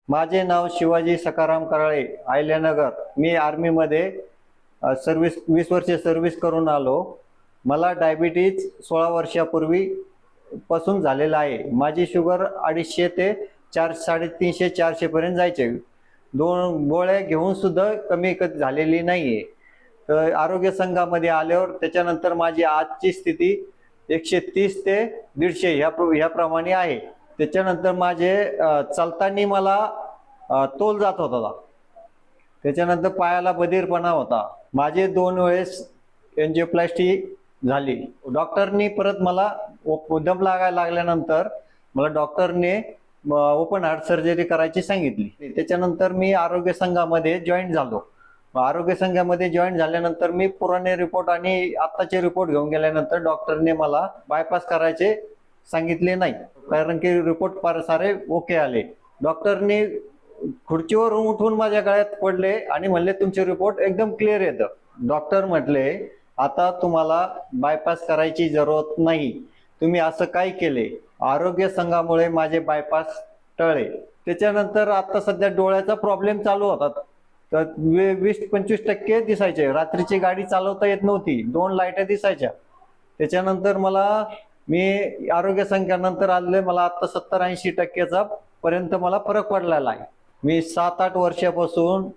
माझे नाव शिवाजी सखाराम कराळे, आयल्यानगर। मी आर्मीमध्ये सर्व्हिस 20 वर्षे सर्व्हिस करून आलो। मला डायबिटीज 16 वर्षापूर्वी पासून झालेला आहे। माझी शुगर 250 ते 350 400 पर्यंत जायचे। 2 गोळ्या घेऊन सुद्धा कमी झालेली नाहीये। तर आरोग्य संघामध्ये आल्यावर त्याच्यानंतर माझी आजची स्थिती 130 ते 150 ह्या प्रमाणे आहे। त्याच्यानंतर माझे चालताना मला तोल जात होता। त्याच्यानंतर पायाला बधीरपणा होता। माझे 2 वेळेस एंजिओप्लास्टी झाली। डॉक्टरनी परत मला दम लागायला लागल्यानंतर मला डॉक्टरने ओपन हार्ट सर्जरी करायची सांगितली। त्याच्यानंतर मी आरोग्य संघामध्ये जॉईन झालो। आरोग्य संघामध्ये जॉईन झाल्यानंतर मी पुराणे रिपोर्ट आणि आत्ताचे रिपोर्ट घेऊन गेल्यानंतर डॉक्टरने मला बायपास करायचे सांगितले नाही, कारण की रिपोर्ट फार सारे ओके आले। डॉक्टरने खुर्चीवरून उठून माझ्या गळ्यात पडले आणि म्हणले तुमचे रिपोर्ट एकदम क्लिअर येतं। डॉक्टर म्हटले आता तुम्हाला बायपास करायची जरूरत नाही, तुम्ही असं काय केले? आरोग्य संघामुळे माझे बायपास टळले। त्याच्यानंतर आता सध्या डोळ्याचा प्रॉब्लेम चालू होता, तर 20-25% दिसायचे। रात्रीची गाडी चालवता येत नव्हती, 2 लाईट दिसायच्या। त्याच्यानंतर मी आरोग्य संघानंतर आले, मला आता 70-80% पर्यंत मला फरक पडलेला आहे। मी 7-8 वर्षापासून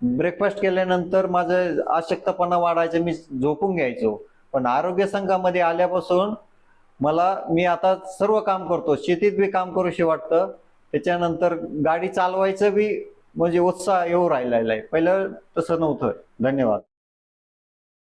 ब्रेकफास्ट केल्यानंतर माझं अशक्तपणा वाढायचं, मी झोपून घ्यायचो। पण आरोग्य संघामध्ये आल्यापासून मी आता सर्व काम करतो, शेतीत बी काम करूशी वाटतं। त्याच्यानंतर गाडी चालवायचं बी म्हणजे उत्साह येऊ राहिलेला आहे, पहिलं तसं नव्हतं। धन्यवाद।